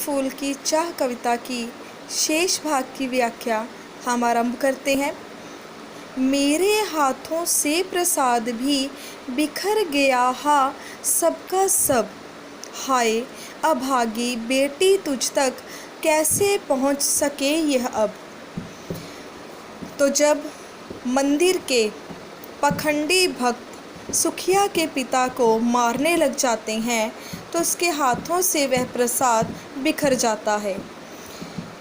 फूल की चाह कविता की शेष भाग की व्याख्या हम आरंभ करते हैं। मेरे हाथों से प्रसाद भी बिखर गया हा सबका सब, हाय अभागी बेटी तुझ तक कैसे पहुंच सके यह अब। तो जब मंदिर के पखंडी भक्त सुखिया के पिता को मारने लग जाते हैं तो उसके हाथों से वह प्रसाद बिखर जाता है।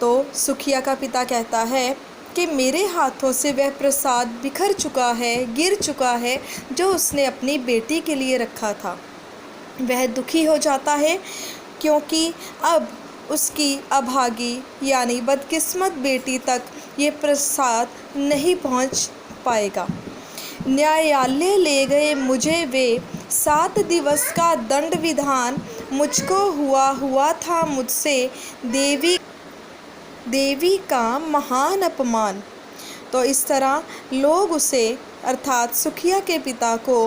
तो सुखिया का पिता कहता है कि मेरे हाथों से वह प्रसाद बिखर चुका है, गिर चुका है, जो उसने अपनी बेटी के लिए रखा था। वह दुखी हो जाता है क्योंकि अब उसकी अभागी यानी बदकिस्मत बेटी तक ये प्रसाद नहीं पहुंच पाएगा। न्यायालय ले गए मुझे वे 7 दिवस का दंड विधान, मुझको हुआ था मुझसे देवी का महान अपमान। तो इस तरह लोग उसे अर्थात सुखिया के पिता को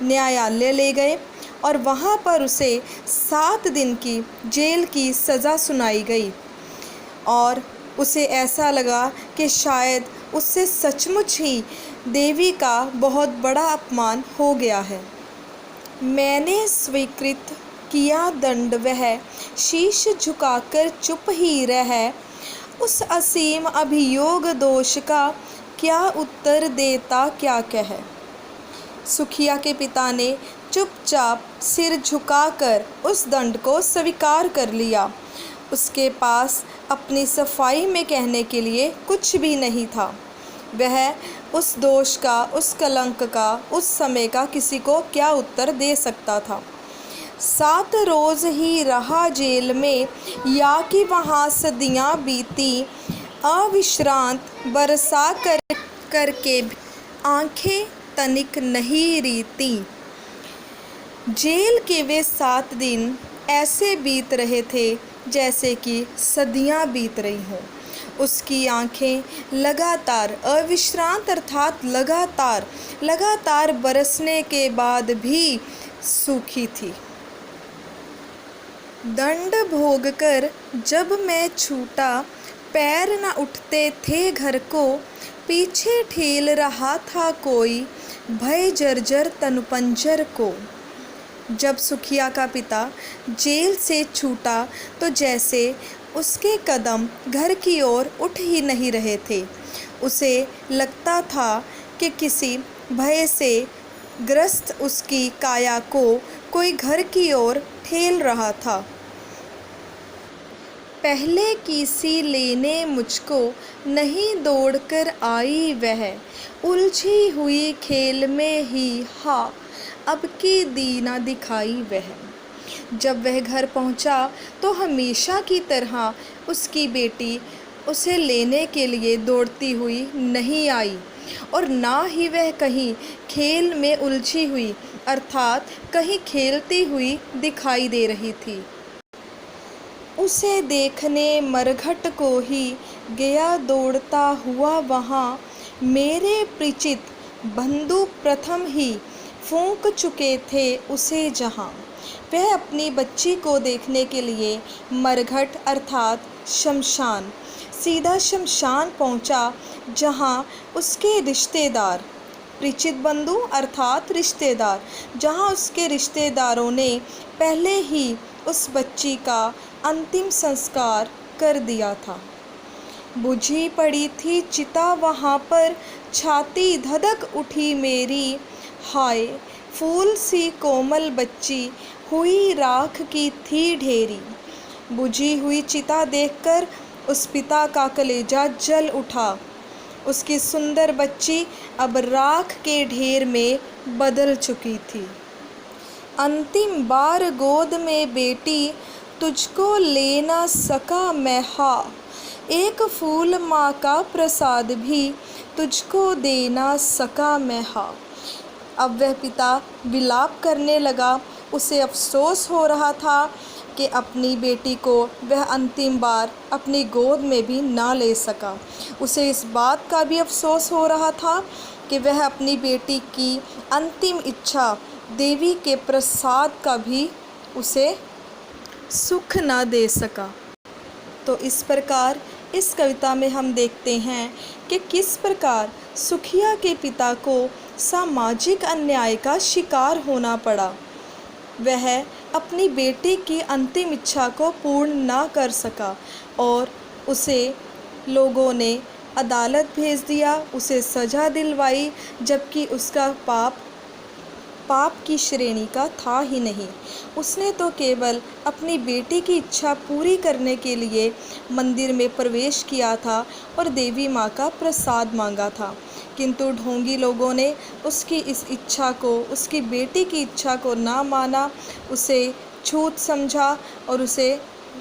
न्यायालय ले गए और वहाँ पर उसे 7 दिन की जेल की सज़ा सुनाई गई और उसे ऐसा लगा कि शायद उससे सचमुच ही देवी का बहुत बड़ा अपमान हो गया है। मैंने स्वीकृत किया दंड, वह शीश झुकाकर चुप ही रह, उस असीम अभियोग दोष का क्या उत्तर देता क्या कह। सुखिया के पिता ने चुपचाप सिर झुकाकर उस दंड को स्वीकार कर लिया। उसके पास अपनी सफाई में कहने के लिए कुछ भी नहीं था। वह उस दोष का, उस कलंक का, उस समय का किसी को क्या उत्तर दे सकता था। 7 रोज़ ही रहा जेल में, या कि वहाँ सदियाँ बीती, अविश्रांत बरसा करके आंखें तनिक नहीं रीती। जेल के वे 7 दिन ऐसे बीत रहे थे जैसे कि सदियाँ बीत रही हों। उसकी आंखें लगातार अविश्रांत अर्थात लगातार बरसने के बाद भी सूखी थी। दंड भोगकर जब मैं छूटा, पैर न उठते थे घर को, पीछे ठेल रहा था कोई, भय जर्जर तनुपंजर को। जब सुखिया का पिता जेल से छूटा तो जैसे उसके कदम घर की ओर उठ ही नहीं रहे थे। उसे लगता था कि किसी भय से ग्रस्त उसकी काया को कोई घर की ओर ठेल रहा था। पहले की सी लेने मुझको नहीं दौड़कर आई वह, उलझी हुई खेल में ही हा अब की दी ना दिखाई वह। जब वह घर पहुंचा तो हमेशा की तरह उसकी बेटी उसे लेने के लिए दौड़ती हुई नहीं आई और ना ही वह कहीं खेल में उलझी हुई अर्थात कहीं खेलती हुई दिखाई दे रही थी। उसे देखने मरघट को ही गया दौड़ता हुआ वहाँ, मेरे परिचित बंधु प्रथम ही फूंक चुके थे उसे जहाँ। वह अपनी बच्ची को देखने के लिए मरघट अर्थात शमशान, सीधा शमशान पहुँचा जहाँ उसके रिश्तेदार, परिचित बंधु अर्थात रिश्तेदार, जहाँ उसके रिश्तेदारों ने पहले ही उस बच्ची का अंतिम संस्कार कर दिया था। बुझी पड़ी थी चिता वहाँ पर, छाती धधक उठी मेरी, हाय फूल सी कोमल बच्ची हुई राख की थी ढेरी। बुझी हुई चिता देखकर उस पिता का कलेजा जल उठा। उसकी सुंदर बच्ची अब राख के ढेर में बदल चुकी थी। अंतिम बार गोद में बेटी तुझको ले ना सका मैं हा, एक फूल माँ का प्रसाद भी तुझको दे ना सका मैं हा। अब वह पिता विलाप करने लगा। उसे अफसोस हो रहा था कि अपनी बेटी को वह अंतिम बार अपनी गोद में भी ना ले सका। उसे इस बात का भी अफसोस हो रहा था कि वह अपनी बेटी की अंतिम इच्छा देवी के प्रसाद का भी उसे सुख ना दे सका। तो इस प्रकार इस कविता में हम देखते हैं कि किस प्रकार सुखिया के पिता को सामाजिक अन्याय का शिकार होना पड़ा। वह अपनी बेटी की अंतिम इच्छा को पूर्ण ना कर सका और उसे लोगों ने अदालत भेज दिया, उसे सज़ा दिलवाई, जबकि उसका पाप की श्रेणी का था ही नहीं। उसने तो केवल अपनी बेटी की इच्छा पूरी करने के लिए मंदिर में प्रवेश किया था और देवी माँ का प्रसाद मांगा था, किंतु ढोंगी लोगों ने उसकी इस इच्छा को, उसकी बेटी की इच्छा को ना माना, उसे छूत समझा और उसे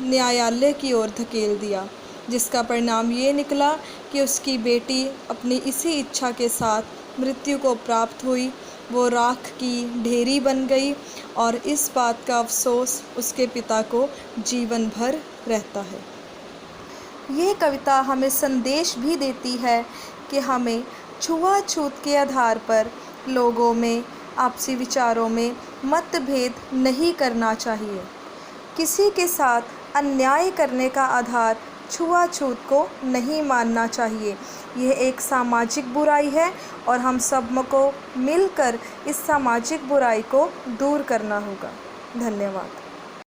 न्यायालय की ओर धकेल दिया, जिसका परिणाम ये निकला कि उसकी बेटी अपनी इसी इच्छा के साथ मृत्यु को प्राप्त हुई। वो राख की ढेरी बन गई और इस बात का अफसोस उसके पिता को जीवन भर रहता है। ये कविता हमें संदेश भी देती है कि हमें छुआछूत के आधार पर लोगों में, आपसी विचारों में मतभेद नहीं करना चाहिए। किसी के साथ अन्याय करने का आधार छुआछूत को नहीं मानना चाहिए। यह एक सामाजिक बुराई है और हम सब को मिलकर इस सामाजिक बुराई को दूर करना होगा। धन्यवाद।